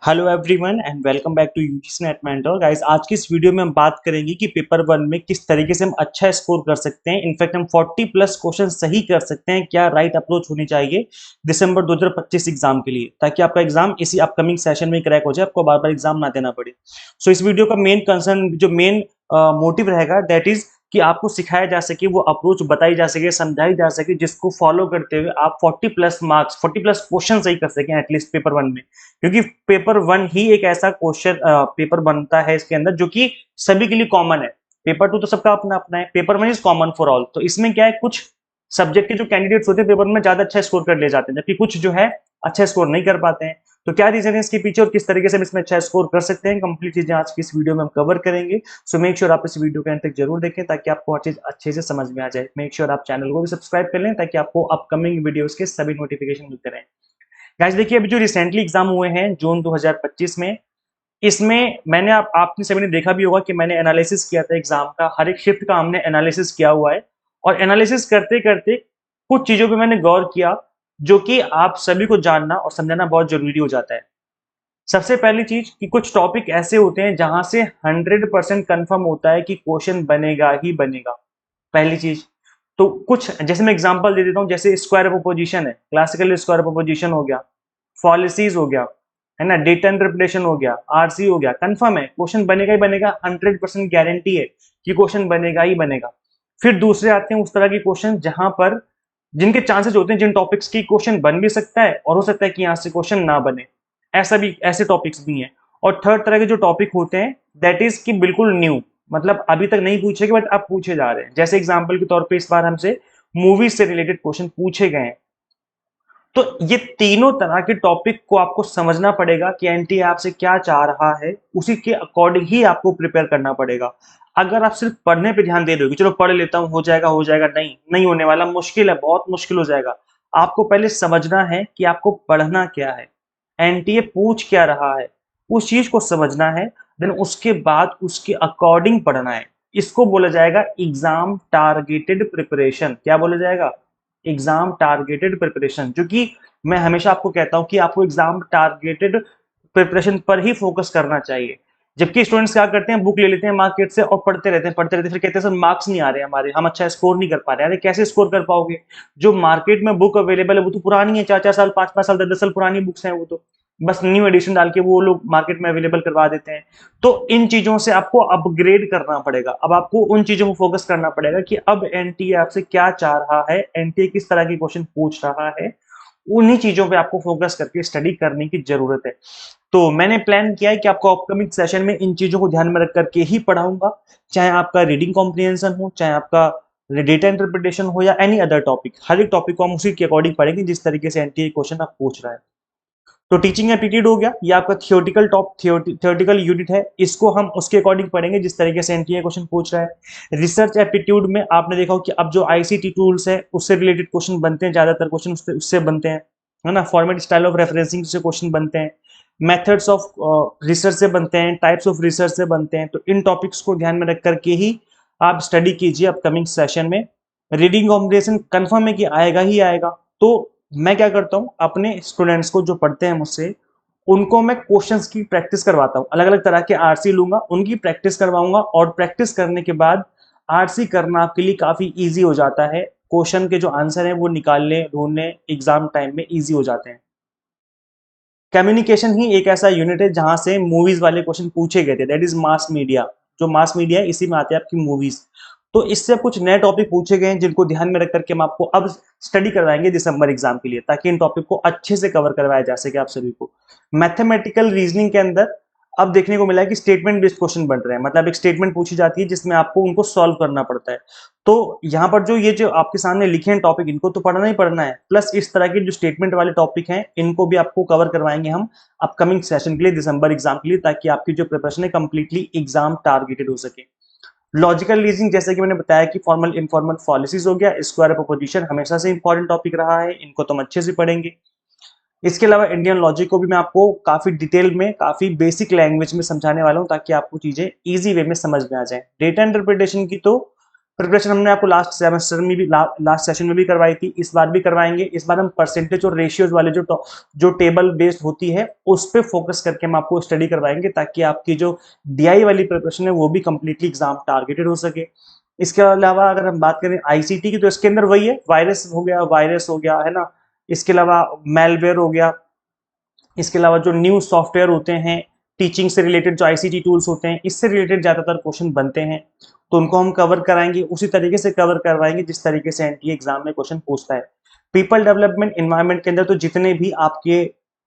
Hello everyone and welcome back to UGC NET mentor guys. आज की इस video में हम बात करेंगे कि पेपर वन में किस तरीके से हम अच्छा स्कोर कर सकते हैं। इनफैक्ट हम 40 प्लस क्वेश्चन सही कर सकते हैं। क्या राइट अप्रोच होनी चाहिए दिसंबर 2025 एग्जाम के लिए, ताकि आपका एग्जाम इसी अपकमिंग सेशन में क्रैक हो जाए, आपको बार बार एग्जाम ना देना पड़े। सो इस वीडियो का मेन कंसर्न, जो मेन मोटिव रहेगा, दैट इज कि आपको सिखाया जा सके, वो अप्रोच बताई जा सके, समझाई जा सके, जिसको फॉलो करते हुए आप 40 प्लस मार्क्स, 40 प्लस क्वेश्चन सही कर सकें एटलीस्ट पेपर वन में। क्योंकि पेपर वन ही एक ऐसा क्वेश्चन पेपर बनता है इसके अंदर जो कि सभी के लिए कॉमन है। पेपर टू तो सबका अपना अपना है, paper one is common for all. तो इसमें क्या है, कुछ सब्जेक्ट के जो कैंडिडेट्स होते हैं पेपर में ज्यादा अच्छा स्कोर कर ले जाते हैं, जबकि कुछ जो है अच्छा स्कोर नहीं कर पाते हैं। तो क्या रीजन है इसके पीछे और किस तरीके से हम इसमें अच्छा स्कोर कर सकते हैं, कंप्लीट चीजें आज की इस वीडियो में हम कवर करेंगे। सो मेक श्योर आप इस वीडियो के अंत तक जरूर देखें, ताकि आपको हर चीज अच्छे से समझ में आ जाए। मेक श्योर आप चैनल को भी सब्सक्राइब कर लें, ताकि आपको अपकमिंग वीडियोस के सभी नोटिफिकेशन मिलते रहें। गाइस देखिए, अभी जो रिसेंटली एग्जाम हुए हैं जून 2025 में, इसमें मैंने आपने सभी ने देखा भी होगा कि मैंने एनालिसिस किया था एग्जाम का। हर एक शिफ्ट का हमने एनालिसिस किया हुआ है, और एनालिसिस करते करते कुछ चीजों पे मैंने गौर किया, जो कि आप सभी को जानना और समझना बहुत जरूरी हो जाता है। सबसे पहली चीज कि कुछ टॉपिक ऐसे होते हैं जहां से 100% कंफर्म होता है कि क्वेश्चन बनेगा ही बनेगा। पहली चीज तो कुछ, जैसे मैं एग्जांपल दे देता हूं, जैसे स्क्वायर ऑफ अपोजिशन है, क्लासिकल स्क्वायर ऑफ अपोजिशन हो गया, फॉलिसीज हो गया, है ना, डेटा इंटरप्रिटेशन हो गया, आरसी हो गया। कंफर्म है क्वेश्चन बनेगा ही बनेगा, 100% गारंटी है कि क्वेश्चन बनेगा ही बनेगा। फिर दूसरे आते हैं उस तरह के क्वेश्चन जहां पर जिनके चांसेस होते हैं, जिन टॉपिक्स की क्वेश्चन बन भी सकता है और हो सकता है कि यहां से क्वेश्चन ना बने, ऐसा भी, ऐसे टॉपिक्स भी हैं। और थर्ड तरह के जो टॉपिक होते हैं, दैट इज कि बिल्कुल न्यू, मतलब अभी तक नहीं पूछे गए बट अब पूछे जा रहे हैं। जैसे एग्जांपल के तौर पे इस बार हमसे मूवीज से रिलेटेड क्वेश्चन पूछे गए हैं। तो ये तीनों तरह के टॉपिक को आपको समझना पड़ेगा कि एनटीए आपसे क्या चाह रहा है, उसी के अकॉर्डिंग ही आपको प्रिपेयर करना पड़ेगा। अगर आप सिर्फ पढ़ने पे ध्यान दे रहे हो कि चलो पढ़ लेता हूं, हो जाएगा, नहीं नहीं होने वाला, मुश्किल है, बहुत मुश्किल हो जाएगा। आपको पहले समझना है कि आपको पढ़ना क्या है, एनटीए पूछ क्या रहा है, उस चीज को समझना है। देन उसके बाद उसके अकॉर्डिंग पढ़ना है। इसको बोला जाएगा एग्जाम टारगेटेड प्रिपरेशन। क्या बोला जाएगा? Exam targeted preparation. जो कि मैं हमेशा आपको कहता हूं कि आपको एग्जाम टारगेटेड प्रिपरेशन पर ही फोकस करना चाहिए। जबकि स्टूडेंट्स क्या करते हैं, बुक ले लेते हैं मार्केट से और पढ़ते रहते हैं, फिर कहते हैं सर मार्क्स नहीं आ रहे हमारे, हम अच्छा स्कोर नहीं कर पा रहे। अरे कैसे स्कोर कर पाओगे? जो मार्केट में बुक अवेलेबल है वो तो पुरानी है, 4 4 साल, 5 5 साल, 10 10 साल पुरानी बुक्स हैं। वो तो बस न्यू एडिशन डाल के वो लोग मार्केट में अवेलेबल करवा देते हैं। तो इन चीजों से आपको अपग्रेड करना पड़ेगा। अब आपको उन चीजों को फोकस करना पड़ेगा कि अब एनटीए आपसे क्या चाह रहा है, एनटीए किस तरह के क्वेश्चन पूछ रहा है। उन्हीं चीजों पे आपको फोकस करके स्टडी करने की जरूरत है। तो मैंने प्लान किया है कि आपको अपकमिंग सेशन में इन चीजों को ध्यान में रख करके ही पढ़ाऊंगा। चाहे आपका रीडिंग कॉम्प्रिहेंशन हो, चाहे आपका डेटा इंटरप्रिटेशन हो, या एनी अदर टॉपिक, हर एक टॉपिक को हम उसी के अकॉर्डिंग पढ़ेंगे जिस तरीके से एनटीए क्वेश्चन आप पूछ रहा है। तो टीचिंग एप्टीट्यूड हो गया, ये आपका थियोरटिकल यूनिट है, इसको हम उसके अकॉर्डिंग पढ़ेंगे जिस तरीके से एनटीए क्वेश्चन पूछ रहा है। रिसर्च एप्टीट्यूड में आपने देखा हो कि अब जो आईसीटी टूल्स है उससे रिलेटेड क्वेश्चन बनते हैं, ज्यादातर क्वेश्चन उससे बनते हैं, है ना। फॉर्मेट स्टाइल ऑफ रेफरेंसिंग से क्वेश्चन बनते हैं, मेथड्स ऑफ रिसर्च से बनते हैं, टाइप्स ऑफ रिसर्च से बनते हैं। तो इन टॉपिक्स को ध्यान में रख करके ही आप स्टडी कीजिए अपकमिंग सेशन में। रीडिंग कॉम्प्रिहेंशन कंफर्म है कि आएगा ही आएगा। तो मैं क्या करता हूँ, अपने स्टूडेंट्स को जो पढ़ते हैं मुझसे, उनको मैं क्वेश्चंस की प्रैक्टिस करवाता हूँ। अलग अलग तरह के आरसी लूंगा, उनकी प्रैक्टिस करवाऊंगा, और प्रैक्टिस करने के बाद आरसी करना आपके लिए काफी इजी हो जाता है। क्वेश्चन के जो आंसर है वो निकालने, ढूंढने एग्जाम टाइम में इजी हो जाते हैं। कम्युनिकेशन ही एक ऐसा यूनिट है जहां से मूवीज वाले क्वेश्चन पूछे गए थे, दैट इज मास मीडिया। जो मास मीडिया है इसी में आते हैं आपकी मूवीज। तो इससे कुछ नए टॉपिक पूछे गए हैं जिनको ध्यान में रख करके हम आपको अब स्टडी करवाएंगे दिसंबर एग्जाम के लिए, ताकि इन टॉपिक को अच्छे से कवर करवाया जा सके आप सभी को। मैथमेटिकल रीजनिंग के अंदर अब देखने को मिला है कि स्टेटमेंट बेस्ड क्वेश्चन बन रहे हैं, मतलब एक स्टेटमेंट पूछी जाती है जिसमें आपको उनको सॉल्व करना पड़ता है। तो यहाँ पर जो ये जो आपके सामने लिखे हैं टॉपिक, इनको तो पढ़ना ही पढ़ना है, प्लस इस तरह के जो स्टेटमेंट वाले टॉपिक हैं इनको भी आपको कवर करवाएंगे हम अपकमिंग सेशन के लिए, दिसंबर एग्जाम के लिए, ताकि आपकी जो प्रिपरेशन है कंप्लीटली एग्जाम टारगेटेड हो सके। लॉजिकल रीजनिंग, जैसे कि मैंने बताया कि फॉर्मल इनफॉर्मल पॉलिसीज हो गया, स्क्वायर ऑफ अपोजिशन हमेशा से इंपॉर्टेंट टॉपिक रहा है, इनको तो हम अच्छे से पढ़ेंगे। इसके अलावा इंडियन लॉजिक को भी मैं आपको काफी डिटेल में, काफी बेसिक लैंग्वेज में समझाने वाला हूं, ताकि आपको चीजें इजी वे में समझ में आ जाए। डेटा इंटरप्रिटेशन की तो प्रिपरेशन हमने आपको लास्ट सेमेस्टर में भी लास्ट सेशन में भी करवाई थी, इस बार भी करवाएंगे। इस बार हम परसेंटेज और रेशियोज वाले जो टेबल बेस्ड होती है उस पे फोकस करके हम आपको स्टडी करवाएंगे, ताकि आपकी जो डीआई वाली प्रिपरेशन है वो भी कंप्लीटली एग्जाम टारगेटेड हो सके। इसके अलावा अगर हम बात करें आईसीटी की, तो इसके अंदर वही है, वायरस हो गया है ना, इसके अलावा मेलवेयर हो गया, इसके अलावा जो न्यू सॉफ्टवेयर होते हैं, टीचिंग से रिलेटेड जो आईसीटी टूल्स होते हैं, इससे रिलेटेड ज्यादातर क्वेश्चन बनते हैं, तो उनको हम कवर कराएंगे, उसी तरीके से कवर करवाएंगे जिस तरीके से एनटीए एग्जाम में क्वेश्चन पूछता है। पीपल डेवलपमेंट एनवायरनमेंट के अंदर तो जितने भी आपके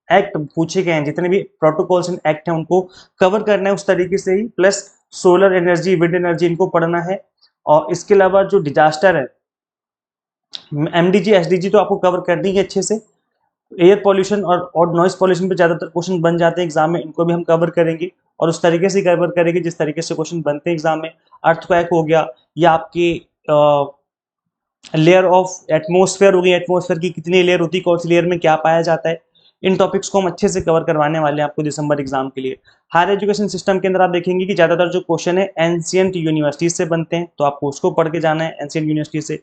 एक्ट पूछे गए हैं, जितने भी प्रोटोकॉल्स एंड एक्ट हैं, उनको कवर करना है उस तरीके से ही, plus solar energy, wind energy, इनको पढ़ना है। और इसके अलावा जो डिजास्टर है, एमडीजी एसडीजी तो आपको कवर करनी है अच्छे से। एयर पॉल्यूशन और नॉइस पॉल्यूशन पे ज्यादातर क्वेश्चन बन जाते हैं एग्जाम में, इनको भी हम कवर करेंगे और उस तरीके से कवर करेंगे जिस तरीके से क्वेश्चन बनते हैं एग्जाम में। अर्थक्वेक हो गया, या आपकी लेयर ऑफ एटमोस्फेयर हो गई, एटमोस्फेयर की कितनी लेयर होती है, कौन सी लेयर में क्या पाया जाता है, इन टॉपिक्स को हम अच्छे से कवर करवाने वाले हैं आपको दिसंबर एग्जाम के लिए। हायर एजुकेशन सिस्टम के अंदर आप देखेंगे कि ज्यादातर जो क्वेश्चन है एंशियंट यूनिवर्सिटीज से बनते हैं, तो आपको उसको पढ़ के जाना है एंशियंट यूनिवर्सिटी से।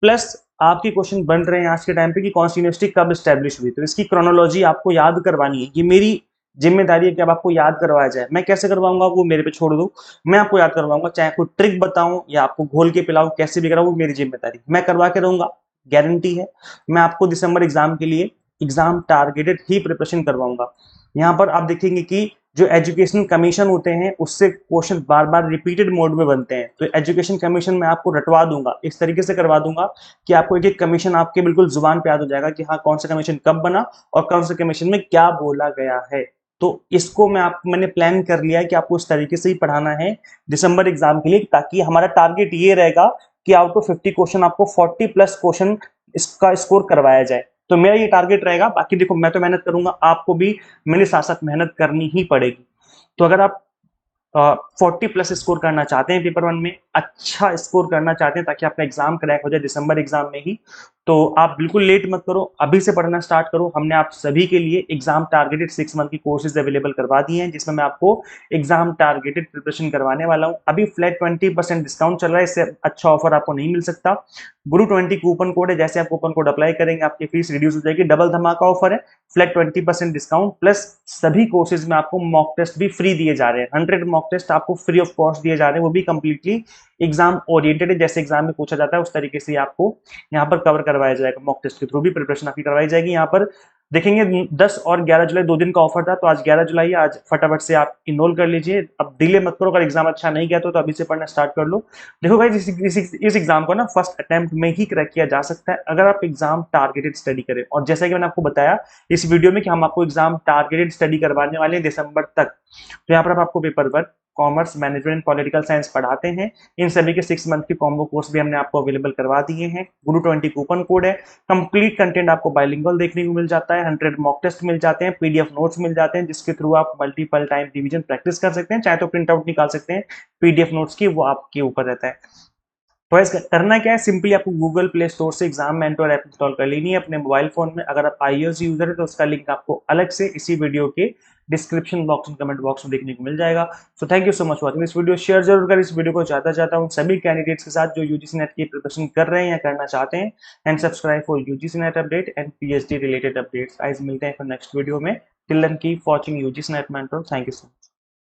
प्लस आपके क्वेश्चन बन रहे हैं आज के टाइम पे कि कौन सी यूनिवर्सिटी कब स्टैब्लिश हुई, तो इसकी क्रोनोलॉजी आपको याद करवानी है। ये मेरी जिम्मेदारी है कि अब आपको याद करवाया जाए। मैं कैसे करवाऊंगा वो मेरे पे छोड़ दो, मैं आपको याद करवाऊंगा, चाहे कोई ट्रिक बताऊं या आपको घोल के पिलाऊं, कैसे भी कराऊं वो मेरी जिम्मेदारी, मैं करवा के रहूंगा, गारंटी है। मैं आपको दिसंबर एग्जाम के लिए एग्जाम टारगेटेड ही प्रिपरेशन करवाऊंगा। यहाँ पर आप देखेंगे कि जो एजुकेशन कमीशन होते हैं उससे क्वेश्चन बार बार रिपीटेड मोड में बनते हैं, तो एजुकेशन कमीशन मैं आपको रटवा दूंगा, इस तरीके से करवा दूंगा कि आपको एक एक कमीशन आपके बिल्कुल जुबान पे याद हो जाएगा कि हाँ कौन सा कमीशन कब बना और कौन सा कमीशन में क्या बोला गया है। तो इसको मैंने प्लान कर लिया है कि आपको इस तरीके से ही पढ़ाना है दिसंबर एग्जाम के लिए, ताकि हमारा टारगेट ये रहेगा कि आउट ऑफ 50 क्वेश्चन आपको 40 प्लस क्वेश्चन इसका स्कोर करवाया जाए। तो मेरा ये टारगेट रहेगा। बाकी देखो मैं तो मेहनत करूंगा, आपको भी मेरे साथ साथ मेहनत करनी ही पड़ेगी। तो अगर आप 40 प्लस स्कोर करना चाहते हैं पेपर वन में, अच्छा स्कोर करना चाहते हैं ताकि आपका एग्जाम क्रैक हो जाए दिसंबर एग्जाम में ही, तो आप बिल्कुल लेट मत करो, अभी से पढ़ना स्टार्ट करो। हमने आप सभी के लिए एग्जाम टारगेटेड 6 मंथ की कोर्सेज अवेलेबल करवा दिए हैं, जिसमें मैं आपको एग्जाम टारगेटेड प्रिपरेशन करवाने वाला हूं। अभी फ्लैट 20% डिस्काउंट चल रहा है, इससे अच्छा ऑफर आपको नहीं मिल सकता। गुरु 20 कूपन कोड है, जैसे आप कूपन कोड अप्लाई करेंगे आपकी फीस रिड्यूस हो जाएगी। डबल धमाका ऑफर है, फ्लैट 20% डिस्काउंट, प्लस सभी कोर्सेज में आपको मॉक टेस्ट भी फ्री दिए जा रहे हैं। 100 मॉक टेस्ट आपको फ्री ऑफ कॉस्ट दिए जा रहे हैं, वो भी कंप्लीटली एग्जाम ओरिएंटेड है, जैसे एग्जाम में पूछा जाता है उस तरीके से आपको यहाँ पर कवर करवाया जाएगा। मॉक टेस्ट के थ्रू भी प्रिपरेशन आपकी करवाई जाएगी। यहाँ पर देखेंगे 10 और 11 जुलाई 2 दिन का ऑफर था, तो आज 11 जुलाई है, आज फटाफट से आप इनरोल कर लीजिए। अब डिले मत करो, अगर एग्जाम अच्छा नहीं गया तो अभी से पढ़ना स्टार्ट कर लो। देखो भाई इस एग्जाम को ना फर्स्ट अटेम्प्ट में ही क्रैक किया जा सकता है अगर आप एग्जाम टारगेटेड स्टडी करें। और जैसा कि मैंने आपको बताया इस वीडियो में कि हम आपको एग्जाम टारगेटेड स्टडी करवाने वाले हैं दिसंबर तक। तो यहाँ पर आपको paper 1, commerce, management, political science पढ़ाते हैं। इन सभी के 6 मंथ के कॉम्बो कोर्स भी हमने आपको अवेलेबल करवा दिए हैं। गुरु 20 कूपन कोड है, कंप्लीट कंटेंट आपको बाइलिंगुअल देखने को मिल जाता है, 100 मॉक टेस्ट मिल जाते हैं, पीडीएफ नोट्स मिल जाते हैं, जिसके थ्रू आप मल्टीपल टाइम रिवीजन प्रैक्टिस कर सकते हैं। चाहे तो प्रिंट आउट निकाल सकते हैं पीडीएफ नोट्स की, वो आपके ऊपर रहता है। तो ऐसा करना क्या है, सिंपली आपको गूगल प्ले स्टोर से एग्जाम मेंटर ऐप इंस्टॉल कर लेनी है अपने मोबाइल फोन में। अगर आप iOS यूजर है तो उसका लिंक आपको अलग से इसी वीडियो के डिस्क्रिप्शन बॉक्स और कमेंट बॉक्स में देखने को मिल जाएगा। So thank you so much for watching this video. Share जरूर कर इस वीडियो को ज्यादा ज्यादा उन सभी कैंडिडेट्स के साथ जो यूजीसी नेट की प्रिपरेशन कर रहे हैं या करना चाहते हैं। And subscribe for UGC NET update and PhD related updates. Guys मिलते हैं फिर नेक्स्ट वीडियो में। Till then keep watching UGC NET mentor. Thank you so much.